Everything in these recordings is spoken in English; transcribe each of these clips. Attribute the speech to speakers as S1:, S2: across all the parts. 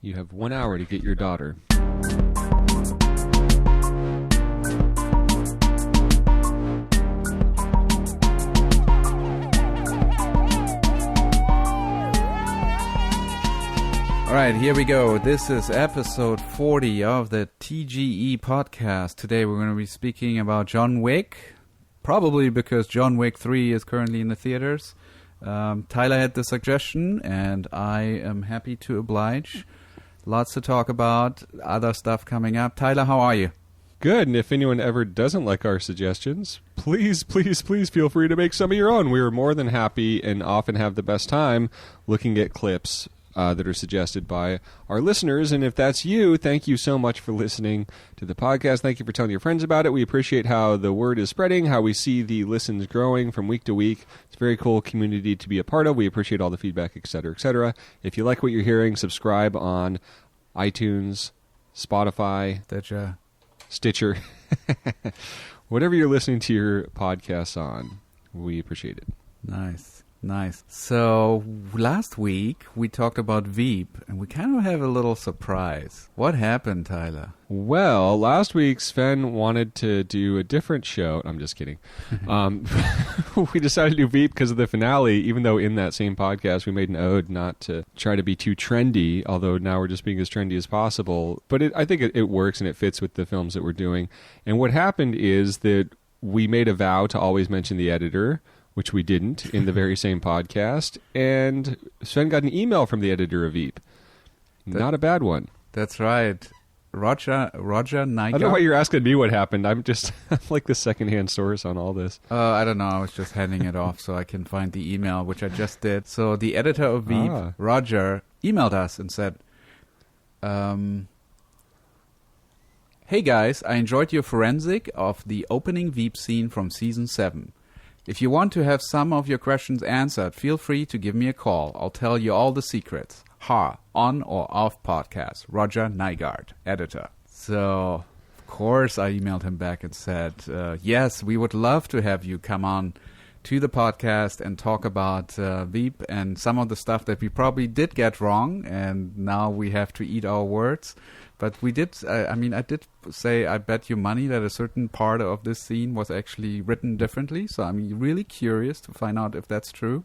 S1: You have 1 hour to get your daughter.
S2: All right, here we go. This is episode 40 of the TGE podcast. Today we're going to be speaking about John Wick, probably because John Wick 3 is currently in the theaters. Tyler had the suggestion, and I am happy to oblige. Lots to talk about, other stuff coming up. Tyler, how are you?
S1: Good, and if anyone ever doesn't like our suggestions, please feel free to make some of your own. We are more than happy and often have the best time looking at clips that are suggested by our listeners. And if that's you, thank you so much for listening to the podcast. Thank you for telling your friends about it. We appreciate how the word is spreading, how we see the listens growing from week to week. It's a very cool community to be a part of. We appreciate all the feedback, etc., etc. If you like what you're hearing, subscribe on iTunes, Spotify, Stitcher, whatever you're listening to your podcasts on. We appreciate it.
S2: Nice. So last week we talked about Veep, and we kind of have a little surprise. What happened, Tyler?
S1: Well, last week Sven wanted to do a different show. I'm just kidding. We decided to do Veep because of the finale, even though in that same podcast we made an ode not to try to be too trendy, although now we're just being as trendy as possible. But I think it works and it fits with the films that we're doing. And what happened is that we made a vow to always mention the editor, which we didn't in the very same podcast. And Sven got an email from the editor of Veep. Not a bad one.
S2: That's right. Roger Nygaard.
S1: I don't know why you're asking me what happened. I'm like the secondhand source on all this.
S2: I don't know. I was just handing it off so I can find the email, which I just did. So the editor of Veep, Roger, emailed us and said, hey guys, I enjoyed your forensic of the opening Veep scene from season 7. If you want to have some of your questions answered, feel free to give me a call. I'll tell you all the secrets. On or off podcast. Roger Nygaard, editor. So, of course, I emailed him back and said, yes, we would love to have you come on to the podcast and talk about Veep and some of the stuff that we probably did get wrong, and now we have to eat our words. But we did, I did say, I bet you money that a certain part of this scene was actually written differently. So I'm really curious to find out if that's true.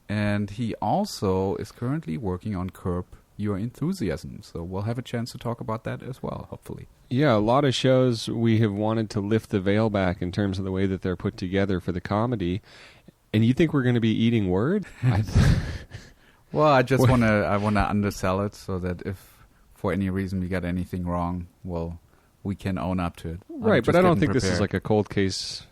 S2: And he also is currently working on Curb Your Enthusiasm. So we'll have a chance to talk about that as well, hopefully.
S1: Yeah, a lot of shows we have wanted to lift the veil back in terms of the way that they're put together for the comedy. And you think we're going to be eating word?
S2: Well, I want to undersell it so that if for any reason we got anything wrong, well, we can own up to it.
S1: Right, but I don't think this is like a cold case.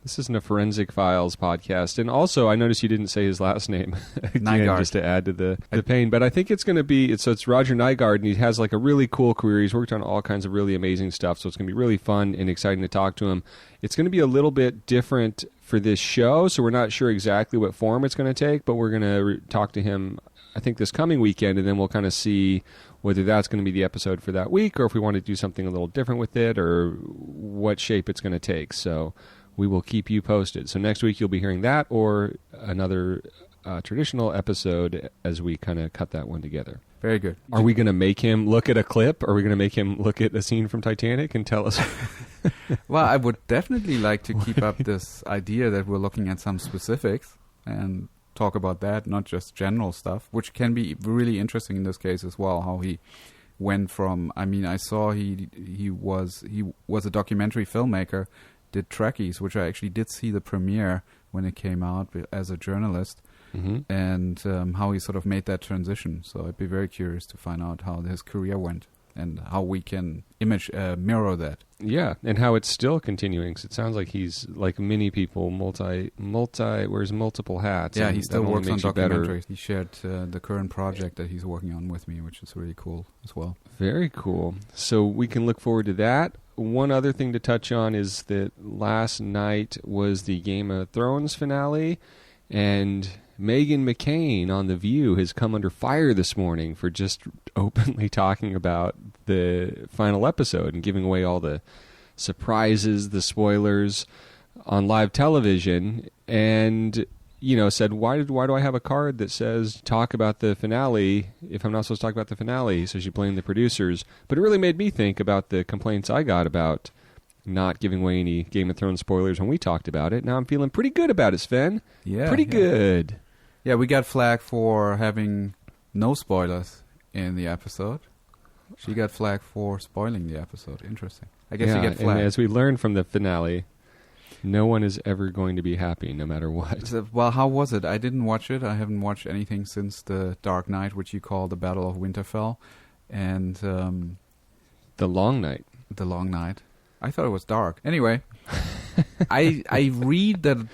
S1: This isn't a Forensic Files podcast. And also, I noticed you didn't say his last name again, just to add to the pain. But I think it's going to be, it's Roger Nygaard, and he has like a really cool career. He's worked on all kinds of really amazing stuff, so it's going to be really fun and exciting to talk to him. It's going to be a little bit different for this show, so we're not sure exactly what form it's going to take, but we're going to talk to him, I think, this coming weekend, and then we'll kind of see whether that's going to be the episode for that week or if we want to do something a little different with it or what shape it's going to take. So we will keep you posted. So next week you'll be hearing that or another traditional episode as we kind of cut that one together.
S2: Very good.
S1: Are we going to make him look at a clip? Are we going to make him look at a scene from Titanic and tell us?
S2: Well, I would definitely like to keep up this idea that we're looking at some specifics and talk about that, not just general stuff, which can be really interesting in this case as well, how he went from, I saw he was a documentary filmmaker, did Trekkies, which I actually did see the premiere when it came out as a journalist, and how he sort of made that transition. So I'd be very curious to find out how his career went and how we can mirror that.
S1: Yeah, and how it's still continuing. Because it sounds like he's, like many people, wears multiple hats.
S2: Yeah, he still works on documentaries. He shared the current project that he's working on with me, which is really cool as well.
S1: Very cool. So we can look forward to that. One other thing to touch on is that last night was the Game of Thrones finale, and Meghan McCain on The View has come under fire this morning for just openly talking about the final episode and giving away all the surprises, the spoilers on live television. And said, why do I have a card that says talk about the finale if I'm not supposed to talk about the finale? So she blamed the producers. But it really made me think about the complaints I got about not giving away any Game of Thrones spoilers when we talked about it. Now I'm feeling pretty good about it, Sven.
S2: Yeah.
S1: Pretty good.
S2: Yeah, we got flagged for having no spoilers in the episode. She got flagged for spoiling the episode. Interesting. I guess you get flagged.
S1: And as we learned from the finale, no one is ever going to be happy, no matter what.
S2: Well, how was it? I didn't watch it. I haven't watched anything since the Dark Night, which you call the Battle of Winterfell, and
S1: the Long Night.
S2: The Long Night. I thought it was dark. Anyway, I read that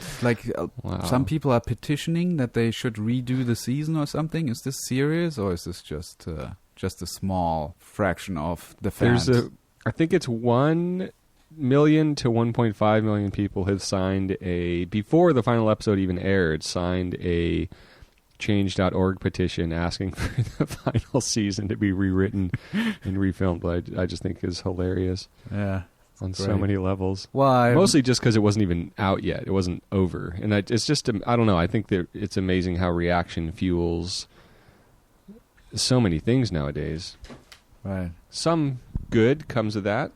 S2: some people are petitioning that they should redo the season or something. Is this serious, or is this just a small fraction of the fans?
S1: I think it's 1 million to 1.5 million people have signed before the final episode even aired, signed a change.org petition asking for the final season to be rewritten and refilmed. But I just think is hilarious.
S2: Yeah.
S1: On so many levels.
S2: Well,
S1: mostly just because it wasn't even out yet. It wasn't over. And it's just, I don't know, I think that it's amazing how reaction fuels so many things nowadays.
S2: Right.
S1: Some good comes of that,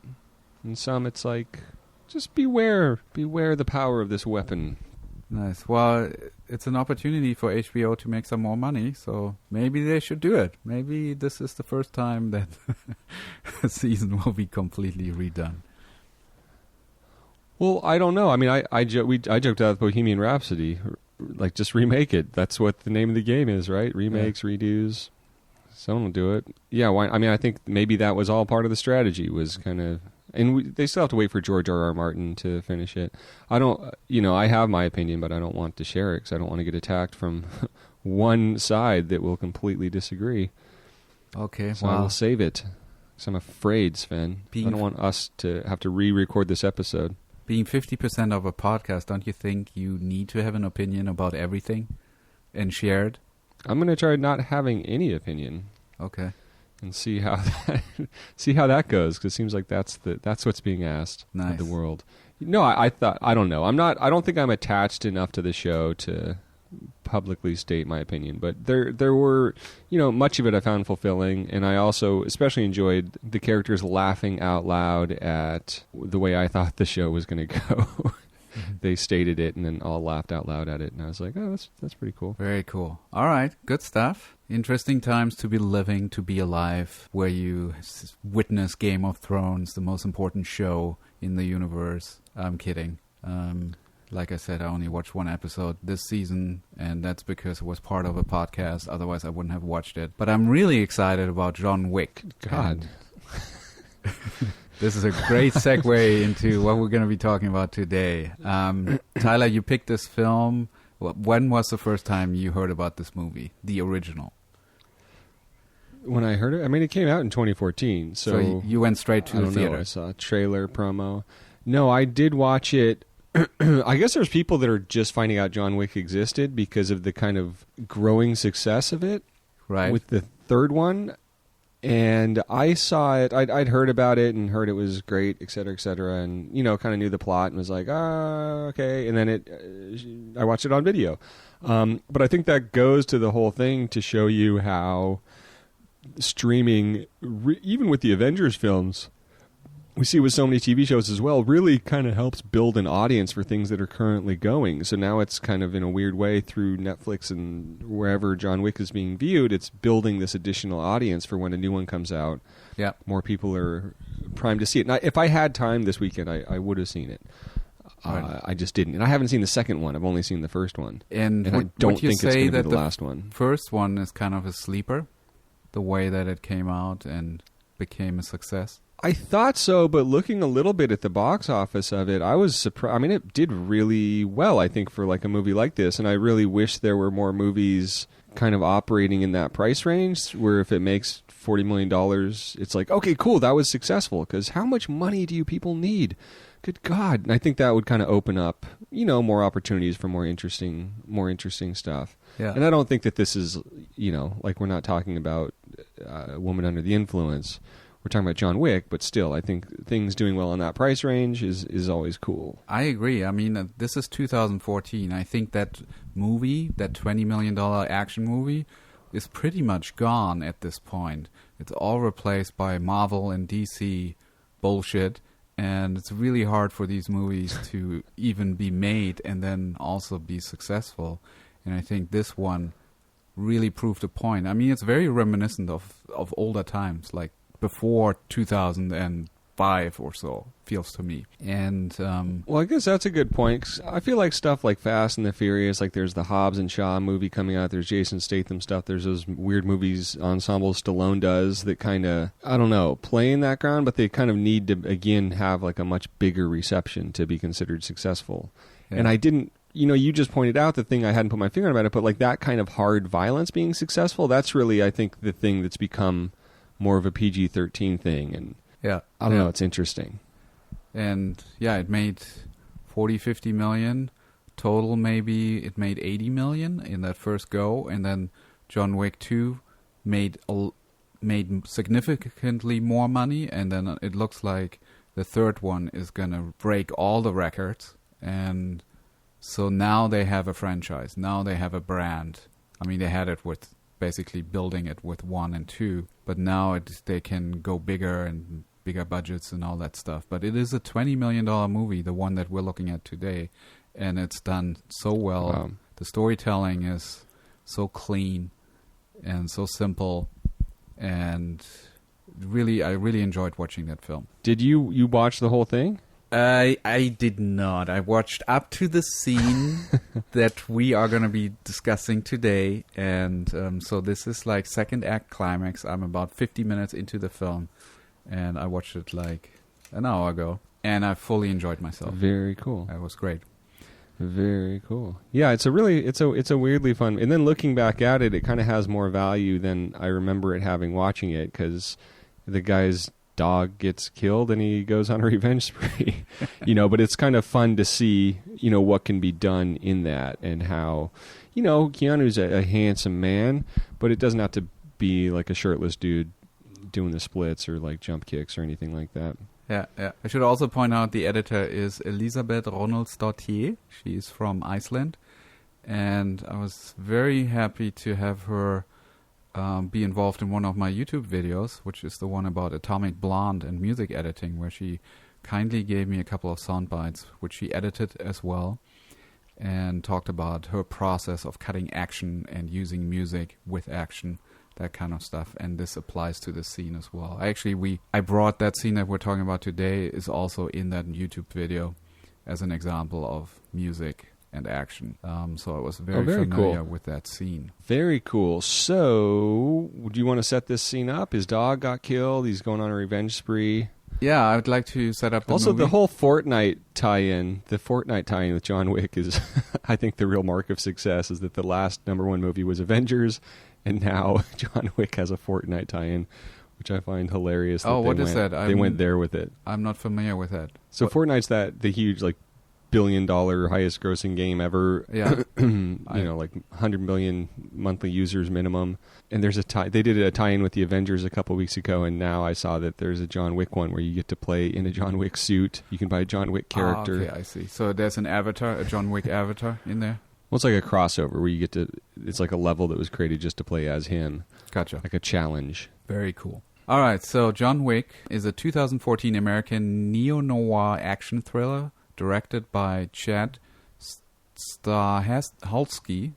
S1: and some it's like, just beware the power of this weapon.
S2: Nice. Well, it's an opportunity for HBO to make some more money, so maybe they should do it. Maybe this is the first time that a season will be completely redone.
S1: Well, I don't know. I mean, I joked out with Bohemian Rhapsody, like just remake it. That's what the name of the game is, right? Remakes, redos. Someone will do it. Yeah. Why? I mean, I think maybe that was all part of the strategy. Was kind of, and they still have to wait for George R.R. Martin to finish it. I don't. I have my opinion, but I don't want to share it because I don't want to get attacked from one side that will completely disagree.
S2: Okay.
S1: So I will save it. Because I'm afraid, Sven. I don't want us to have to re-record this episode.
S2: Being 50% of a podcast, don't you think you need to have an opinion about everything and share it?
S1: I'm going to try not having any opinion.
S2: Okay.
S1: And see how that goes, because it seems like that's what's being asked of the world. No, I don't know. I don't think I'm attached enough to the show to publicly state my opinion, but there were, much of it I found fulfilling, and I also especially enjoyed the characters laughing out loud at the way I thought the show was going to go. They stated it and then all laughed out loud at it, and I was like, oh, that's pretty cool.
S2: Very cool. All right, good stuff. Interesting times to be living, to be alive, where you witness Game of Thrones, the most important show in the universe. I'm kidding. Like I said, I only watched one episode this season, and that's because it was part of a podcast. Otherwise, I wouldn't have watched it. But I'm really excited about John Wick.
S1: God.
S2: This is a great segue into what we're going to be talking about today. Tyler, you picked this film. When was the first time you heard about this movie, the original?
S1: When I heard it? I mean, it came out in 2014. So
S2: you went straight to the theater.
S1: I saw a trailer promo. No, I did watch it. I guess there's people that are just finding out John Wick existed because of the kind of growing success of it.
S2: Right.
S1: With the third one. And I saw it. I'd heard about it and heard it was great, et cetera, and, kind of knew the plot and was like, okay. And then I watched it on video. But I think that goes to the whole thing to show you how streaming, even with the Avengers films, we see with so many TV shows as well, really kind of helps build an audience for things that are currently going. So now it's kind of in a weird way through Netflix and wherever John Wick is being viewed, it's building this additional audience for when a new one comes out.
S2: Yeah,
S1: more people are primed to see it. Now, if I had time this weekend, I would have seen it. Right. I just didn't. And I haven't seen the second one. I've only seen the first one.
S2: And
S1: I don't think it's going to be the last one.
S2: First one is kind of a sleeper, the way that it came out and became a success.
S1: I thought so, but looking a little bit at the box office of it, I was surprised. I mean, it did really well, I think, for like a movie like this, and I really wish there were more movies kind of operating in that price range, where if it makes $40 million, it's like, okay, cool, that was successful, because how much money do you people need? Good God. And I think that would kind of open up, more opportunities for more interesting stuff.
S2: Yeah.
S1: And I don't think that this is, like we're not talking about a woman under the influence. we're talking about John Wick, but still, I think things doing well in that price range is always cool.
S2: I agree. I mean, this is 2014. I think that movie, that $20 million action movie, is pretty much gone at this point. It's all replaced by Marvel and DC bullshit, and it's really hard for these movies to even be made and then also be successful. And I think this one really proved a point. I mean, it's very reminiscent of older times, like before 2005 or so, feels to me. And
S1: well, I guess that's a good point, 'cause I feel like stuff like Fast and the Furious, like there's the Hobbs and Shaw movie coming out, there's Jason Statham stuff, there's those weird movies ensembles Stallone does that kind of, I don't know, play in that ground, but they kind of need to, again, have like a much bigger reception to be considered successful. Yeah. And I didn't, you just pointed out the thing I hadn't put my finger on about it, but like that kind of hard violence being successful, that's really, I think, the thing that's become more of a PG-13 thing. And
S2: yeah,
S1: I don't know, it's interesting.
S2: And yeah, it made 40-50 million total. Maybe it made 80 million in that first go, and then John Wick 2 made significantly more money, and then it looks like the third one is gonna break all the records. And so now they have a franchise, now they have a brand. I mean, they had it with basically building it with 1 and 2, but now they can go bigger and bigger budgets and all that stuff. But it is a $20 million movie, the one that we're looking at today, and it's done so well. Wow. The storytelling is so clean and so simple, and I really enjoyed watching that film.
S1: Did you watch the whole thing?
S2: I did not. I watched up to the scene that we are going to be discussing today, and so this is like second act climax. I'm about 50 minutes into the film, and I watched it like an hour ago, and I fully enjoyed myself.
S1: Very cool.
S2: It was great.
S1: Very cool. Yeah, it's a weirdly fun. And then looking back at it, it kind of has more value than I remember it having watching it, because the guy's dog gets killed and he goes on a revenge spree. But it's kind of fun to see, what can be done in that, and how, Keanu's a handsome man, but it doesn't have to be like a shirtless dude doing the splits or like jump kicks or anything like that.
S2: Yeah. I should also point out the editor is Elisabeth Ronaldsdottir. She's from Iceland, and I was very happy to have her be involved in one of my YouTube videos, which is the one about Atomic Blonde and music editing, where she kindly gave me a couple of sound bites, which she edited as well, and talked about her process of cutting action and using music with action, that kind of stuff. And this applies to the scene as well. I brought that scene that we're talking about today is also in that YouTube video as an example of music and action. So I was very familiar with that scene.
S1: Very cool. So, do you want to set this scene up? His dog got killed. He's going on a revenge spree.
S2: Yeah, I would like to set up the
S1: also,
S2: movie.
S1: The whole Fortnite tie-in, with John Wick is, I think, the real mark of success, is that the last #1 movie was Avengers, and now John Wick has a Fortnite tie-in, which I find hilarious.
S2: What is that?
S1: They went there with it.
S2: I'm not familiar with that.
S1: So Fortnite's the huge, like, billion-dollar highest grossing game ever.
S2: Yeah.
S1: Like 100 million monthly users minimum. And there's they did a tie-in with the Avengers a couple weeks ago, and now I saw that there's a John Wick one where you get to play in a John Wick suit. You can buy a John Wick character.
S2: Okay, I see. So there's an avatar, a John Wick avatar in there?
S1: Well, it's like a crossover where you get to, it's like a level that was created just to play as him.
S2: Gotcha.
S1: Like a challenge.
S2: Very cool. All right, so John Wick is a 2014 American neo-noir action thriller directed by Chad Stahelski,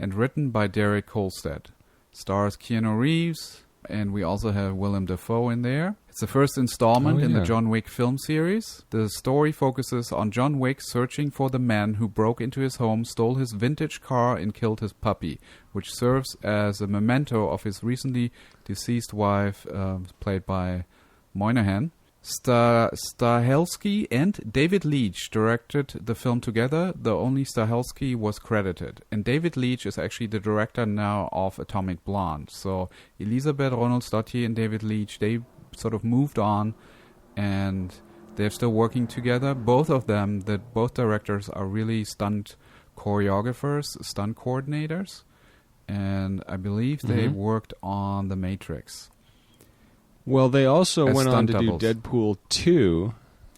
S2: and written by Derek Kolstad. Stars Keanu Reeves, and we also have Willem Dafoe in there. It's the first installment in the John Wick film series. The story focuses on John Wick searching for the man who broke into his home, stole his vintage car, and killed his puppy, which serves as a memento of his recently deceased wife, played by Moynihan. Stahelski and David Leitch directed the film together, though only Stahelski was credited. And David Leitch is actually the director now of Atomic Blonde. So Elisabeth Ronaldsdottir and David Leitch, they sort of moved on, and they're still working together. Both of them, both directors are really stunt choreographers, stunt coordinators, and I believe they worked on The Matrix.
S1: Well, they also went on to
S2: doubles.
S1: do Deadpool 2.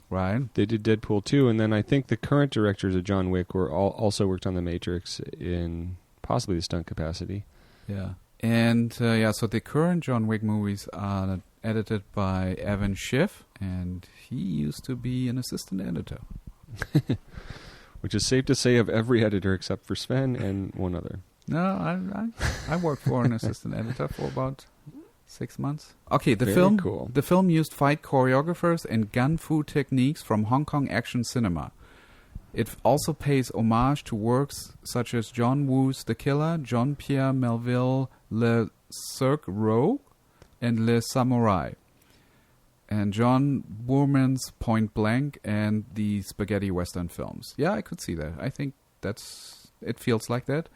S2: Right.
S1: They did Deadpool 2, and then I think the current directors of John Wick also worked on The Matrix in possibly the stunt capacity.
S2: Yeah. And, so the current John Wick movies are edited by Evan Schiff, and he used to be an assistant editor.
S1: Which is safe to say of every editor except for Sven and one other.
S2: No, I worked for an assistant editor for about 6 months. Okay, the film used fight choreographers and gun fu techniques from Hong Kong action cinema. It also pays homage to works such as John Woo's The Killer, Jean-Pierre Melville Le Cirque Rogue, and Le Samurai, and John Boorman's Point Blank and the spaghetti western films. Yeah, I could see that. I think it feels like that.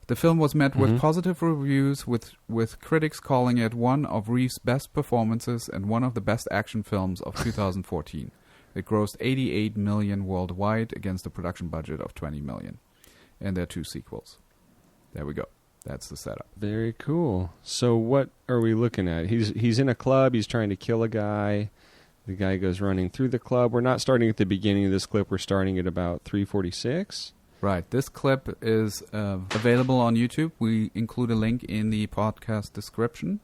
S2: The film was met with positive reviews, with critics calling it one of Reeves' best performances and one of the best action films of 2014. It grossed $88 million worldwide against a production budget of $20 million. And there are 2 sequels. There we go. That's the setup.
S1: Very cool. So what are we looking at? He's in a club. He's trying to kill a guy. The guy goes running through the club. We're not starting at the beginning of this clip. We're starting at about 3:46.
S2: Right. This clip is available on YouTube. We include a link in the podcast description.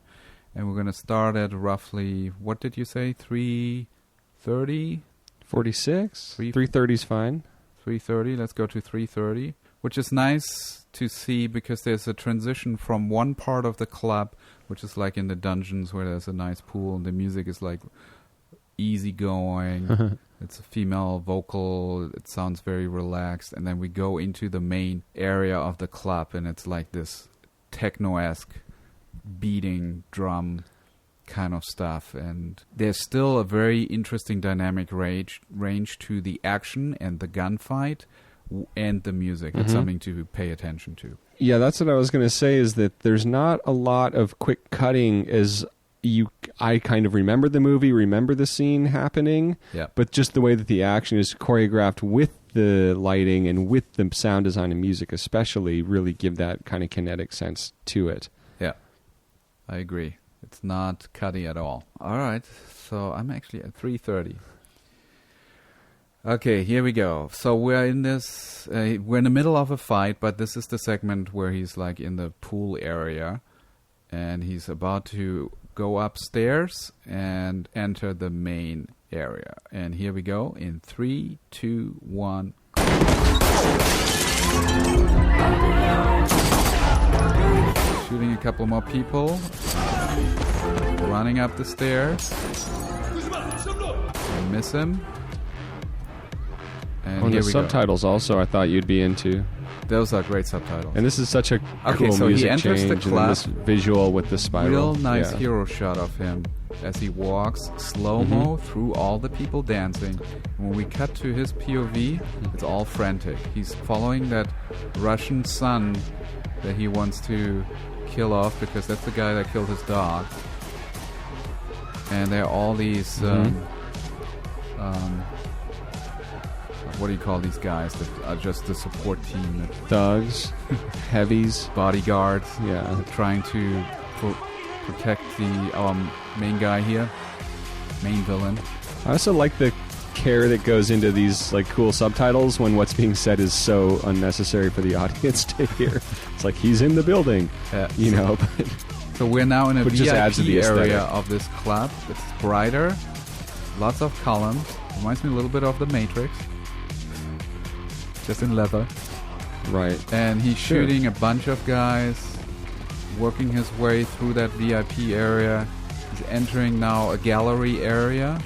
S2: And we're going to start at roughly, what did you say, 3:30?
S1: 46? 3:30 is fine.
S2: 3:30. Let's go to 3:30, which is nice to see because there's a transition from one part of the club, which is like in the dungeons where there's a nice pool and the music is like easygoing. It's a female vocal. It sounds very relaxed. And then we go into the main area of the club, and it's like this techno-esque beating drum kind of stuff. And there's still a very interesting dynamic range to the action and the gunfight and the music. It's something to pay attention to.
S1: Yeah, that's what I was going to say, is that there's not a lot of quick cutting as I kind of remember the movie, remember the scene happening, but just the way that the action is choreographed with the lighting and with the sound design and music especially really give that kind of kinetic sense to it.
S2: Yeah, I agree. It's not cutty at all. All right, so I'm actually at 3:30. Okay, here we go. So we're in this, we're in the middle of a fight, but this is the segment where he's like in the pool area, and he's about to go upstairs and enter the main area. And here we go in 3, 2, 1. Shooting a couple more people. Running up the stairs. I miss him. And
S1: on the subtitles also I thought you'd be into.
S2: Those are great subtitles.
S1: And this is such a cool
S2: so
S1: music
S2: he enters
S1: change,
S2: the club,
S1: and this visual with the spiral.
S2: Real nice hero shot of him as he walks slow-mo through all the people dancing. When we cut to his POV, it's all frantic. He's following that Russian son that he wants to kill off because that's the guy that killed his dog. And there are all these what do you call these guys that are just the support team?
S1: Thugs, heavies,
S2: bodyguards.
S1: Yeah,
S2: trying to protect our main guy here, main villain.
S1: I also like the care that goes into these like cool subtitles when what's being said is so unnecessary for the audience to hear. It's like he's in the building, you know.
S2: So we're now in a VIP area
S1: aesthetic
S2: of this club. It's brighter, lots of columns. Reminds me a little bit of The Matrix. Just in leather.
S1: Right.
S2: And he's shooting a bunch of guys, working his way through that VIP area. He's entering now a gallery area.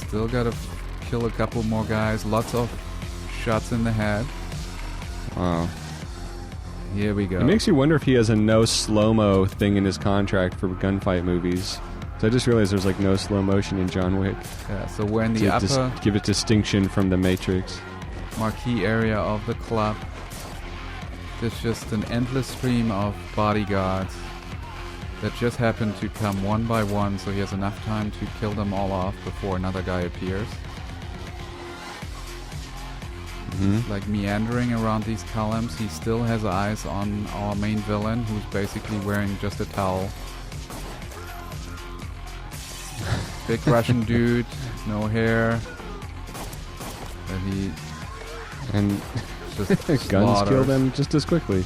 S2: Still gotta kill a couple more guys. Lots of shots in the head.
S1: Wow.
S2: Here we go.
S1: It makes you wonder if he has a no slow-mo thing in his contract for gunfight movies. So I just realized there's like no slow motion in John Wick.
S2: Yeah, so we're in the upper...
S1: give it distinction from The Matrix.
S2: Marquee area of the club. There's just an endless stream of bodyguards that just happen to come one by one, so he has enough time to kill them all off before another guy appears. like meandering around these columns. He still has eyes on our main villain, who's basically wearing just a towel. Big Russian dude, no hair.
S1: And
S2: just
S1: guns kill them just as quickly.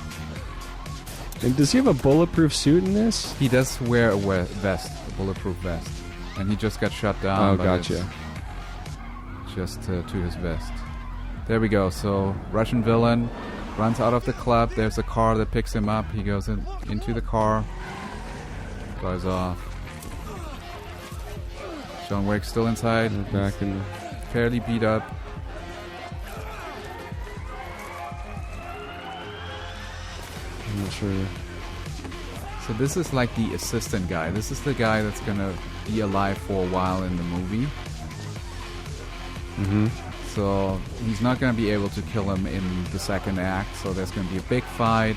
S1: And does he have a bulletproof suit in this?
S2: He does wear a vest, a bulletproof vest, and he just got shot down.
S1: Oh, gotcha.
S2: Just to his vest. There we go. So Russian villain runs out of the club. There's a car that picks him up. He goes into the car, drives off. John Wick still inside.
S1: Back and
S2: fairly beat up.
S1: I'm not sure.
S2: So this is like the assistant guy. This is the guy that's gonna be alive for a while in the movie. So he's not gonna be able to kill him in the second act. So there's gonna be a big fight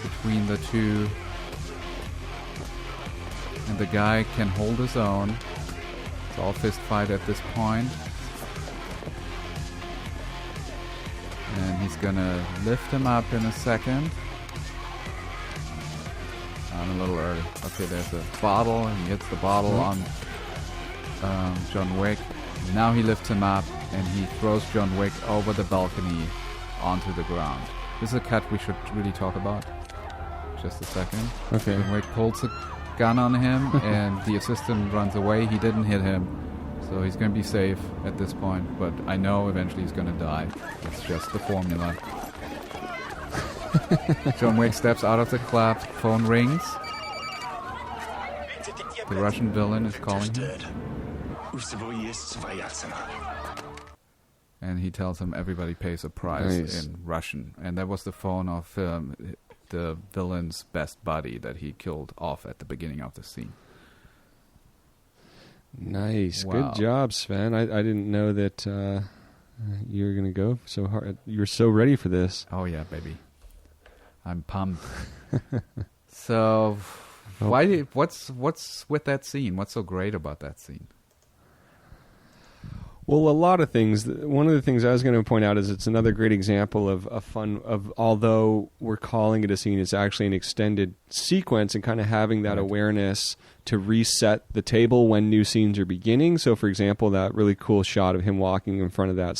S2: between the two, and the guy can hold his own. It's all fist fight at this point. And he's gonna lift him up in a second. I'm a little early. Okay, there's a bottle, and he hits the bottle on John Wick. Now he lifts him up, and he throws John Wick over the balcony onto the ground. This is a cut we should really talk about. Just a second.
S1: Okay.
S2: John Wick pulls a gun on him, and the assistant runs away. He didn't hit him, so he's going to be safe at this point. But I know eventually he's going to die. It's just the formula. John Wick steps out of the club. Phone rings. The Russian villain is calling him. And he tells him everybody pays a price in Russian. And that was the phone of the villain's best buddy that he killed off at the beginning of the scene.
S1: Nice.
S2: Wow.
S1: Good job, Sven. I didn't know that you were going to go so hard. You were so ready for this.
S2: Oh, yeah, baby. I'm pumped. So, what's with that scene? What's so great about that scene?
S1: Well, a lot of things. One of the things I was going to point out is it's another great example of a fun of, although we're calling it a scene, it's actually an extended sequence, and kind of having that awareness to reset the table when new scenes are beginning. So, for example, that really cool shot of him walking in front of that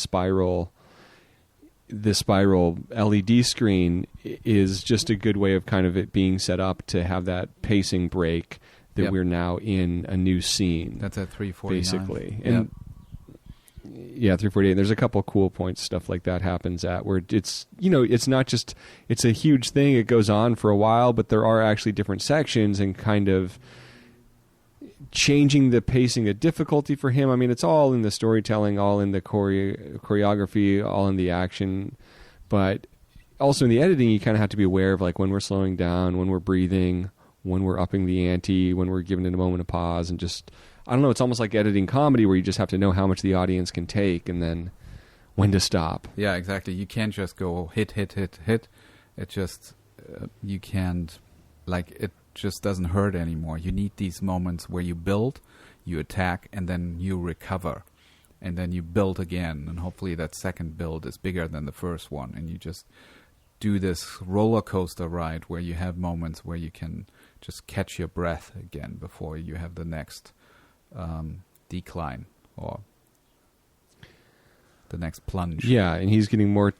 S1: the spiral LED screen is just a good way of kind of it being set up to have that pacing break that we're now in a new scene.
S2: That's at 3:49.
S1: Basically. And yeah, 3:48. There's a couple cool points, stuff like that happens at where it's, it's not just, it's a huge thing. It goes on for a while, but there are actually different sections and kind of changing the pacing, the difficulty for him. I mean, it's all in the storytelling, all in the choreography, all in the action, but also in the editing, you kind of have to be aware of like when we're slowing down, when we're breathing, when we're upping the ante, when we're giving it a moment of pause, and just, I don't know, it's almost like editing comedy where you just have to know how much the audience can take and then when to stop.
S2: Yeah, exactly. You can't just go hit, hit, hit, hit. It just, you can't, like, it just doesn't hurt anymore. You need these moments where you build, you attack, and then you recover. And then you build again, and hopefully that second build is bigger than the first one. And you just do this roller coaster ride where you have moments where you can just catch your breath again before you have the next decline or the next plunge.
S1: Yeah, and he's getting more...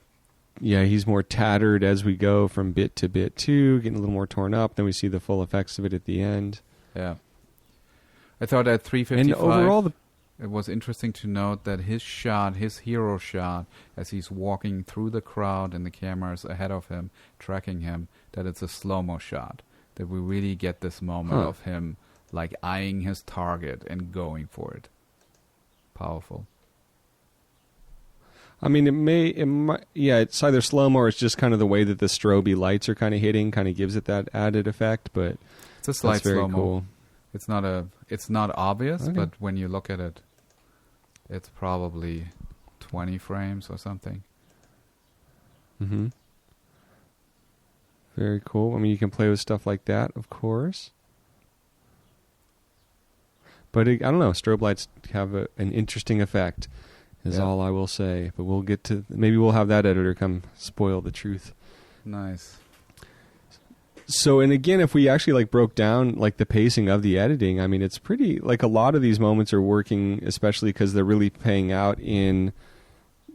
S1: Yeah, he's more tattered as we go from bit to bit too, getting a little more torn up. Then we see the full effects of it at the end.
S2: Yeah. I thought at 3:55,
S1: and overall
S2: it was interesting to note that his shot, his hero shot, as he's walking through the crowd and the cameras ahead of him, tracking him, that it's a slow-mo shot. That we really get this moment of him like eyeing his target and going for it. Powerful.
S1: I mean, it might, it's either slow-mo or it's just kind of the way that the strobe lights are kind of hitting, kind of gives it that added effect, but
S2: it's a slight slow-mo.
S1: Cool.
S2: It's not obvious, but when you look at it, it's probably 20 frames or something.
S1: Mm-hmm. Very cool. I mean, you can play with stuff like that, of course. But I don't know, strobe lights have an interesting effect. is all I will say. But we'll get to... Maybe we'll have that editor come spoil the truth.
S2: Nice.
S1: So, and again, if we actually broke down the pacing of the editing, I mean, it's pretty, a lot of these moments are working, especially because they're really paying out in,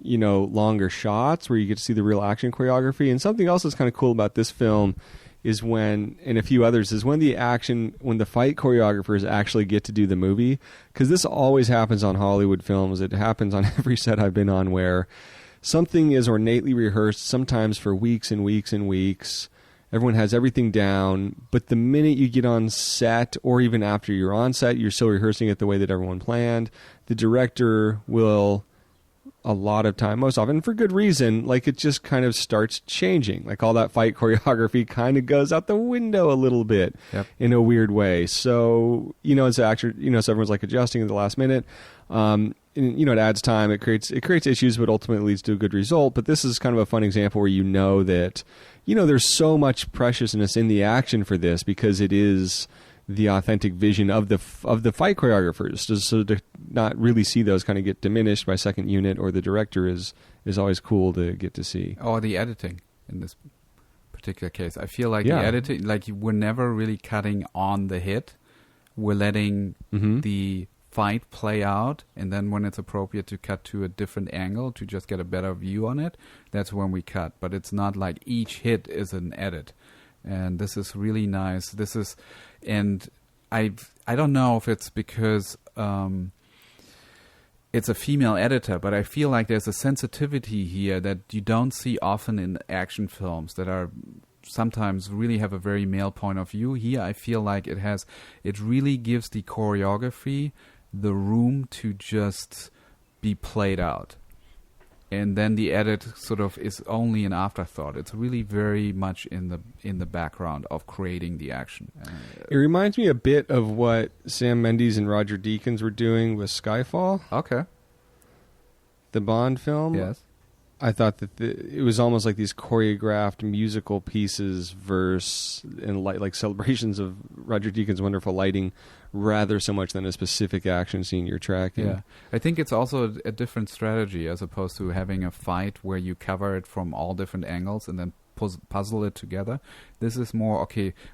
S1: longer shots where you get to see the real action choreography. And something else that's kind of cool about this film is when, and a few others, is when the fight choreographers actually get to do the movie. Because this always happens on Hollywood films. It happens on every set I've been on where something is ornately rehearsed, sometimes for weeks and weeks and weeks. Everyone has everything down, but the minute you get on set, or even after you're on set, you're still rehearsing it the way that everyone planned. The director will, a lot of time, most often, for good reason, it just kind of starts changing. All that fight choreography kind of goes out the window a little bit in a weird way. So, as an actor, so everyone's adjusting at the last minute. And, it adds time. It creates issues, but ultimately leads to a good result. But this is kind of a fun example where that, there's so much preciousness in the action for this because it is the authentic vision of the fight choreographers. So to not really see those kind of get diminished by second unit or the director is always cool to get to see.
S2: Or the editing in this particular case. I feel the editing, we're never really cutting on the hit. We're letting the fight play out, and then when it's appropriate to cut to a different angle to just get a better view on it, that's when we cut. But it's not each hit is an edit. And this is really nice. And I don't know if it's because it's a female editor, but I feel there's a sensitivity here that you don't see often in action films that are sometimes really have a very male point of view. Here I feel it really gives the choreography the room to just be played out. And then the edit sort of is only an afterthought. It's really very much in the background of creating the action.
S1: It reminds me a bit of what Sam Mendes and Roger Deakins were doing with Skyfall.
S2: Okay.
S1: The Bond film.
S2: Yes.
S1: I thought that it was almost like these choreographed musical pieces and celebrations of Roger Deakins' wonderful lighting rather so much than a specific action scene you're tracking.
S2: Yeah. I think it's also a different strategy as opposed to having a fight where you cover it from all different angles and then puzzle it together. This is more,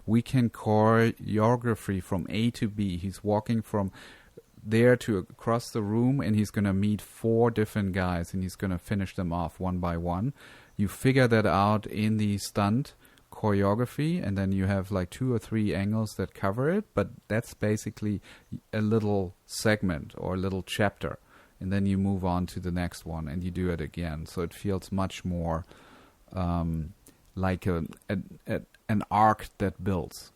S2: we can choreography from A to B. He's walking from there to across the room, and he's going to meet 4 different guys, and he's going to finish them off one by one. You figure that out in the stunt choreography, and then you have 2 or 3 angles that cover it, but that's basically a little segment or a little chapter, and then you move on to the next one, and you do it again. So it feels much more like an arc that builds,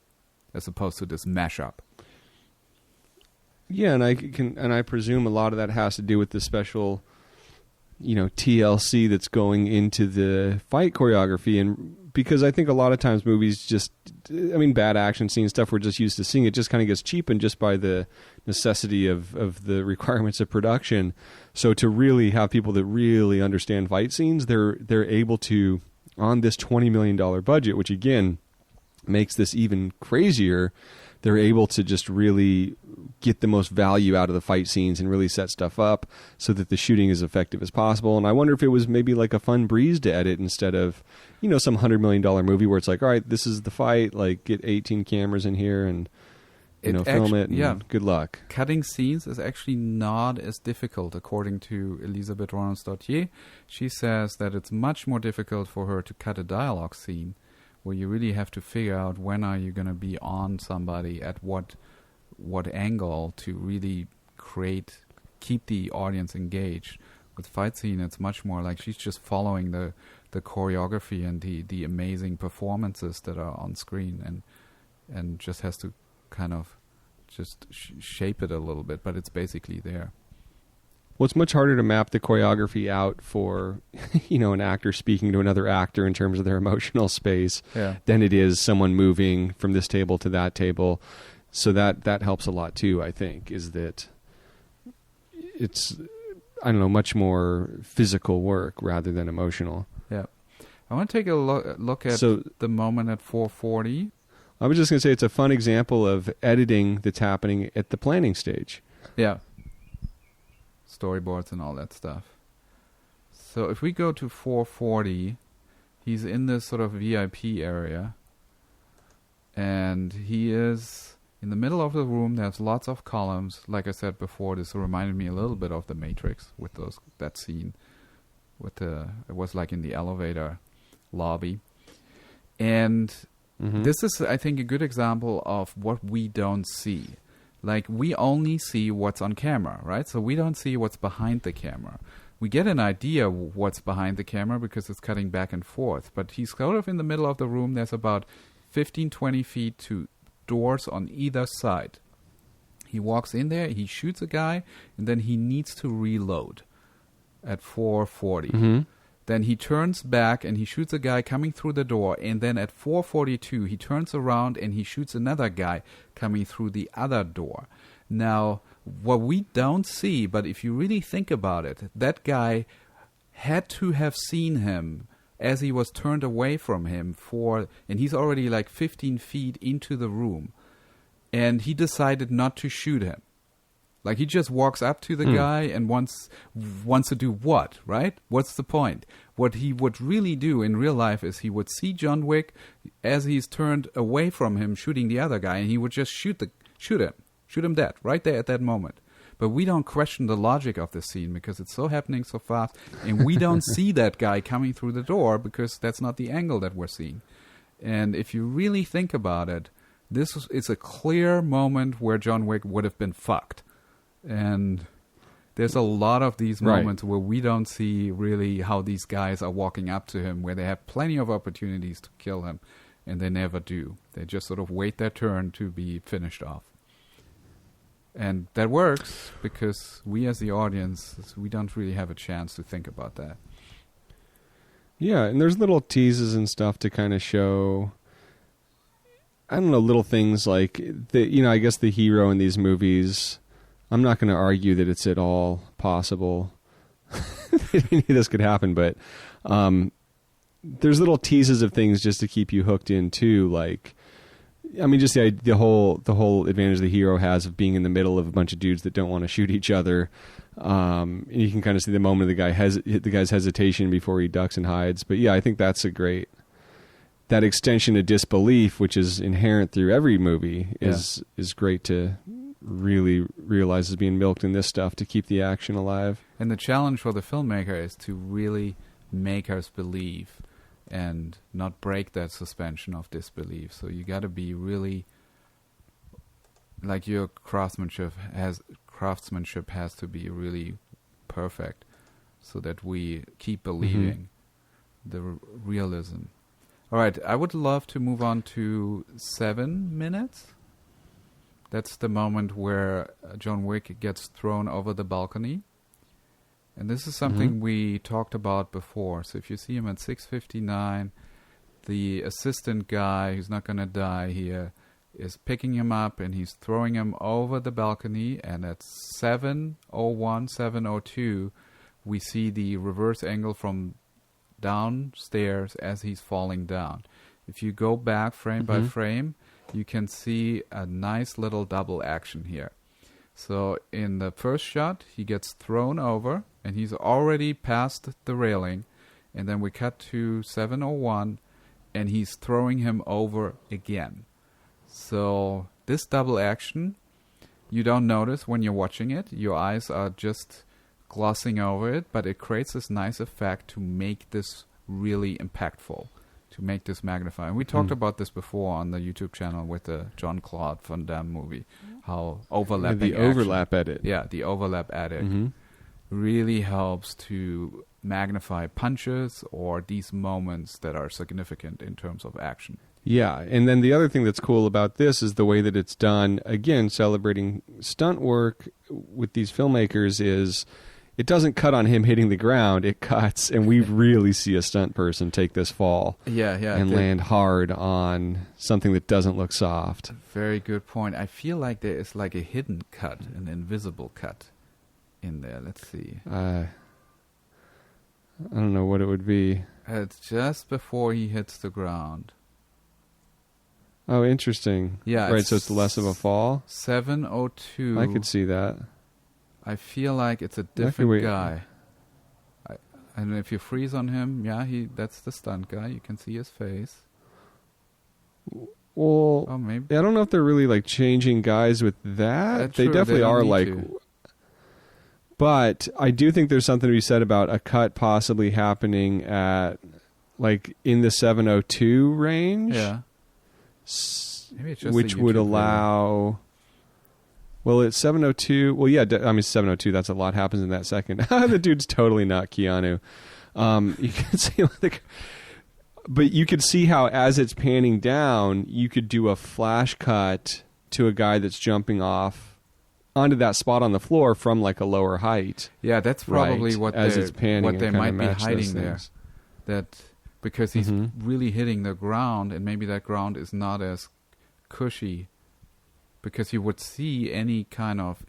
S2: as opposed to this mashup.
S1: Yeah, and I presume a lot of that has to do with the special, TLC that's going into the fight choreography, and because I think a lot of times movies bad action scene stuff we're just used to seeing, it just kind of gets cheapened just by the necessity of the requirements of production. So to really have people that really understand fight scenes, they're able to, on this $20 million budget, which again makes this even crazier, they're able to just really get the most value out of the fight scenes and really set stuff up so that the shooting is effective as possible. And I wonder if it was maybe a fun breeze to edit instead of, some $100 million movie where it's all right, this is the fight, get 18 cameras in here and, film it and good luck.
S2: Cutting scenes is actually not as difficult, according to Elisabeth Rollins-Dottier. She says that it's much more difficult for her to cut a dialogue scene where you really have to figure out when are you going to be on somebody at what angle to really keep the audience engaged. With fight scene, it's much more she's just following the choreography and the amazing performances that are on screen and just has to kind of just shape it a little bit, but it's basically there.
S1: Well, it's much harder to map the choreography out for, an actor speaking to another actor in terms of their emotional space than it is someone moving from this table to that table. So that helps a lot too, I think, is that it's, much more physical work rather than emotional.
S2: Yeah. I want to take a look at the moment at 4:40.
S1: I was just going to say it's a fun example of editing that's happening at the planning stage.
S2: Yeah. storyboards and all that stuff. So if we go to 440, he's in this sort of VIP area. And he is in the middle of the room. There's lots of columns. Like I said before, this reminded me a little bit of The Matrix with that scene. It was like in the elevator lobby. And this is, I think, a good example of what we don't see. Like, we only see what's on camera, right? So we don't see what's behind the camera. We get an idea what's behind the camera because it's cutting back and forth. But he's sort of in the middle of the room. There's about 15, 20 feet to doors on either side. He walks in there, he shoots a guy, and then he needs to reload at 440. Then he turns back and he shoots a guy coming through the door, and then at 442 he turns around and he shoots another guy coming through the other door. Now, what we don't see, but if you really think about it, that guy had to have seen him as he was turned away from him and he's already like 15 feet into the room, and he decided not to shoot him. Like, he just walks up to the guy and wants to do what, right? What's the point? What he would really do in real life is he would see John Wick as he's turned away from him shooting the other guy, and he would just shoot him dead right there at that moment. But we don't question the logic of the scene because it's so happening so fast, and we don't see that guy coming through the door because that's not the angle that we're seeing. And if you really think about it, this is a clear moment where John Wick would have been fucked. And there's a lot of these moments where we don't see really how these guys are walking up to him, where they have plenty of opportunities to kill him, and they never do. They just sort of wait their turn to be finished off. And that works because we as the audience, we don't really have a chance to think about that.
S1: Yeah, and there's little teases and stuff to kind of show, I don't know, little things like, I guess the hero in these movies, I'm not going to argue that it's at all possible that this could happen, but there's little teases of things just to keep you hooked in too. Like, I mean, just the whole advantage the hero has of being in the middle of a bunch of dudes that don't want to shoot each other. And you can kind of see the moment the guy's hesitation before he ducks and hides. But yeah, I think that's that extension of disbelief, which is inherent through every movie, is great to really realize is being milked in this stuff to keep the action alive.
S2: And the challenge for the filmmaker is to really make us believe and not break that suspension of disbelief. So you got to be really, like, your craftsmanship has to be really perfect so that we keep believing the realism. All right, I would love to move on to 7 minutes. That's the moment where John Wick gets thrown over the balcony. And this is something we talked about before. So if you see him at 6:59, the assistant guy who's not going to die here is picking him up and he's throwing him over the balcony. And at 7:01, 7:02, we see the reverse angle from downstairs as he's falling down. If you go back frame by frame, you can see a nice little double action here. So in the first shot, he gets thrown over, and he's already past the railing. And then we cut to 7:01, and he's throwing him over again. So this double action, you don't notice when you're watching it. Your eyes are just glossing over it, but it creates this nice effect to make this really impactful, to make this magnify. And we talked about this before on the YouTube channel with the Jean-Claude Van Damme movie, how overlapping
S1: the overlap edit.
S2: Yeah, the overlap edit really helps to magnify punches or these moments that are significant in terms of action.
S1: Yeah, and then the other thing that's cool about this is the way that it's done. Again, celebrating stunt work with these filmmakers is it doesn't cut on him hitting the ground. It cuts, and we really see a stunt person take this fall and land hard on something that doesn't look soft.
S2: Very good point. I feel like there is like a hidden cut, an invisible cut in there. Let's see.
S1: I don't know what it would be.
S2: It's just before he hits the ground.
S1: Oh, interesting.
S2: Yeah.
S1: Right, so it's less of a fall?
S2: 7:02.
S1: I could see that.
S2: I feel like it's a different guy. And if you freeze on him, that's the stunt guy. You can see his face.
S1: Well, maybe. I don't know if they're really like changing guys with that. They definitely are like. But I do think there's something to be said about a cut possibly happening at like in the 702 range.
S2: Yeah.
S1: Maybe it's just which would allow. Well, it's 702. Well, yeah, 702. That's a lot happens in that second. The dude's totally not Keanu. You can see, but you could see how as it's panning down, you could do a flash cut to a guy that's jumping off onto that spot on the floor from like a lower height.
S2: Yeah, that's probably what they might be hiding there. That because he's really hitting the ground, and maybe that ground is not as cushy. Because you would see any kind of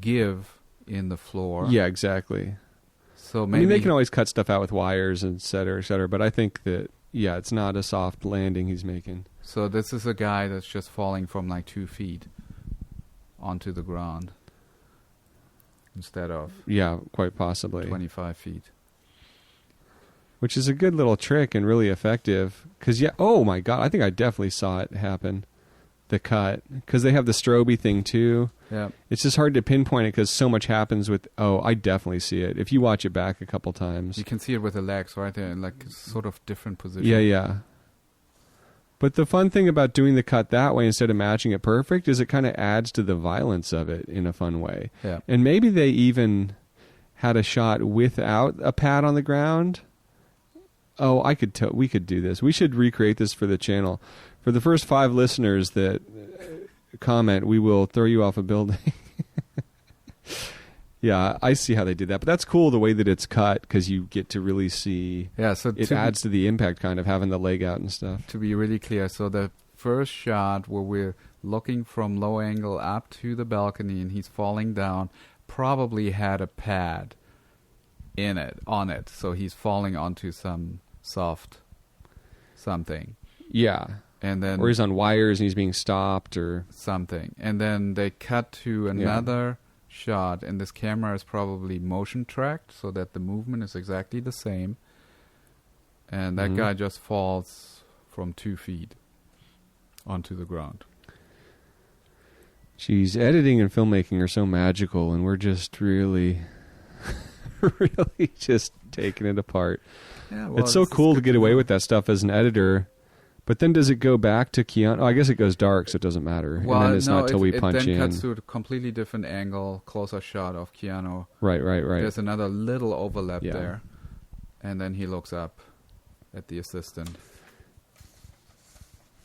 S2: give in the floor.
S1: Yeah, exactly.
S2: So maybe
S1: they can always cut stuff out with wires and et cetera, but I think that, it's not a soft landing he's making.
S2: So this is a guy that's just falling from like 2 feet onto the ground instead of...
S1: Yeah, quite possibly.
S2: 25 feet.
S1: Which is a good little trick and really effective. Because, oh my God, I think I definitely saw it happen. The cut, because they have the strobe thing too.
S2: Yeah,
S1: it's just hard to pinpoint it because so much happens with. Oh, I definitely see it if you watch it back a couple times.
S2: You can see it with the legs right there in like sort of different positions.
S1: Yeah. But the fun thing about doing the cut that way instead of matching it perfect is it kind of adds to the violence of it in a fun way.
S2: Yeah,
S1: and maybe they even had a shot without a pad on the ground. Oh, we could do this. We should recreate this for the channel. For the first 5 listeners that comment, we will throw you off a building. Yeah, I see how they did that. But that's cool the way that it's cut because you get to really see.
S2: Yeah, so
S1: it adds to the impact kind of having the leg out and stuff.
S2: To be really clear, so the first shot where we're looking from low angle up to the balcony and he's falling down probably had a pad on it. So he's falling onto some soft something.
S1: Yeah.
S2: And then,
S1: or he's on wires and he's being stopped or
S2: something. And then they cut to another shot, and this camera is probably motion tracked so that the movement is exactly the same. And that guy just falls from 2 feet onto the ground.
S1: Geez, editing and filmmaking are so magical, and we're just really, really just taking it apart.
S2: Yeah, well,
S1: it's so cool to get away with that stuff as an editor. But then does it go back to Keanu? Oh, I guess it goes dark, so it doesn't matter.
S2: Well,
S1: and then it's not till we punch in.
S2: It then cuts to a completely different angle, closer shot of Keanu.
S1: Right.
S2: There's another little overlap there. And then he looks up at the assistant.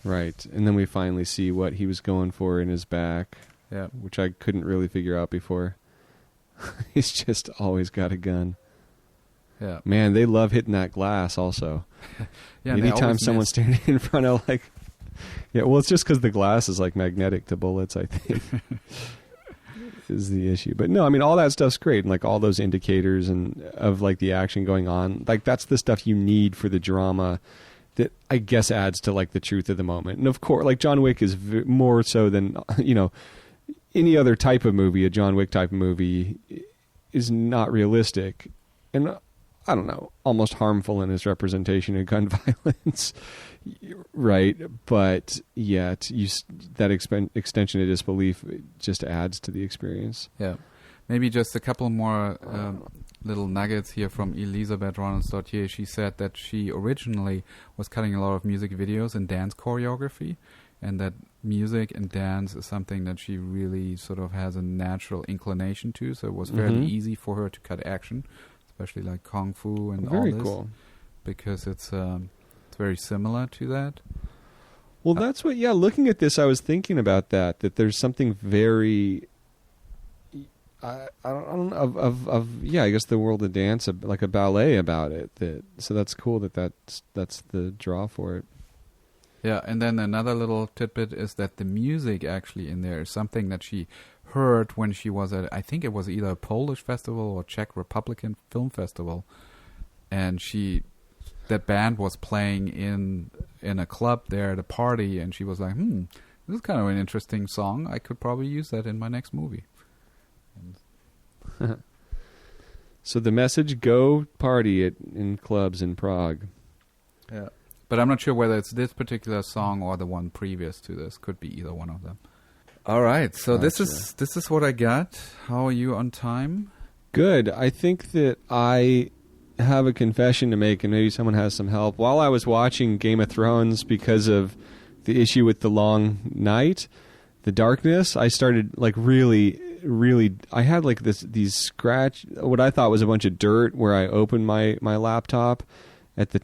S1: Right. And then we finally see what he was going for in his back.
S2: Yeah.
S1: Which I couldn't really figure out before. He's just always got a gun.
S2: Yeah.
S1: Man, they love hitting that glass also.
S2: Yeah.
S1: Anytime someone's standing in front of like... Yeah, well, it's just because the glass is like magnetic to bullets, I think, is the issue. But no, I mean, all that stuff's great. And like all those indicators and of like the action going on, like that's the stuff you need for the drama that I guess adds to like the truth of the moment. And of course, like John Wick is more so than, any other type of movie, a John Wick type of movie is not realistic. And I don't know, almost harmful in its representation of gun violence, right? But yet, that extension of disbelief just adds to the experience.
S2: Yeah. Maybe just a couple more little nuggets here from Elisabeth Ronalds-Dautier. She said that she originally was cutting a lot of music videos and dance choreography, and that music and dance is something that she really sort of has a natural inclination to, so it was fairly easy for her to cut action, especially like Kung Fu and all this. Very cool. Because it's very similar to that.
S1: Well, that's what, looking at this, I was thinking about that there's something very, I don't know, I guess the world of dance, like a ballet about it. So that's cool that's the draw for it.
S2: Yeah, and then another little tidbit is that the music actually in there is something that she heard when she was at, I think it was either a Polish festival or Czech Republican Film Festival, and that band was playing in a club there at a party, and she was like, this is kind of an interesting song. I could probably use that in my next movie. And
S1: So the message, go party in clubs in Prague.
S2: Yeah. But I'm not sure whether it's this particular song or the one previous to this. Could be either one of them. All right. So this is what I got. How are you on time?
S1: Good. I think that I have a confession to make, and maybe someone has some help. While I was watching Game of Thrones, because of the issue with the long night, the darkness, I started like really, I had like these scratch, what I thought was a bunch of dirt where I opened my laptop at the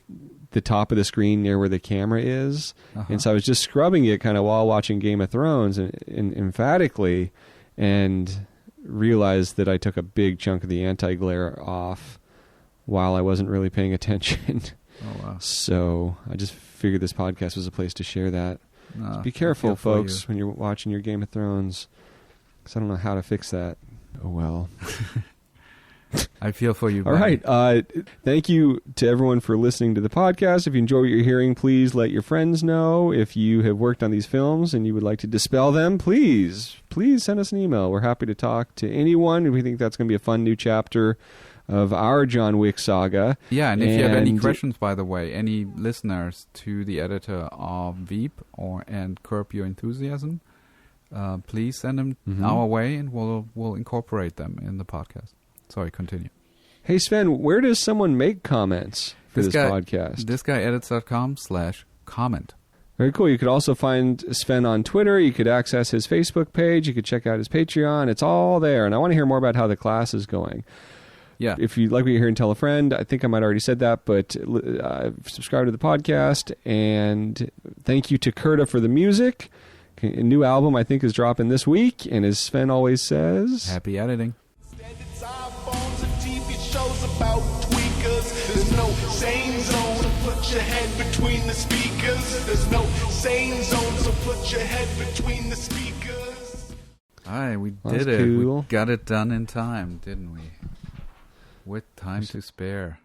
S1: top of the screen near where the camera is. And so I was just scrubbing it kind of while watching Game of Thrones and emphatically, and realized that I took a big chunk of the anti-glare off while I wasn't really paying attention.
S2: Oh, wow.
S1: So I just figured this podcast was a place to share that. So be careful, folks, when you're watching your Game of Thrones, because I don't know how to fix that. Oh, well.
S2: I feel for you.
S1: All right. Thank you to everyone for listening to the podcast. If you enjoy what you're hearing, please let your friends know. If you have worked on these films and you would like to dispel them, please send us an email. We're happy to talk to anyone, and we think that's going to be a fun new chapter of our John Wick saga.
S2: Yeah, and if you have any questions, by the way, any listeners to the editor of Veep and Curb Your Enthusiasm, please send them our way, and we'll incorporate them in the podcast. Sorry, continue.
S1: Hey, Sven, where does someone make comments for this podcast?
S2: thisguyedits.com/comment.
S1: Very cool. You could also find Sven on Twitter. You could access his Facebook page. You could check out his Patreon. It's all there. And I want to hear more about how the class is going.
S2: Yeah.
S1: If you like what you hear, and tell a friend. I think I might have already said that, but subscribe to the podcast. And thank you to Kurta for the music. A new album, I think, is dropping this week. And as Sven always says,
S2: happy editing.
S3: About tweakers. There's no sane zone, so put your head between the speakers. There's no sane zone, so put your head between the speakers.
S2: All right, we did it. Cool. We got it done in time, didn't we? With time to spare.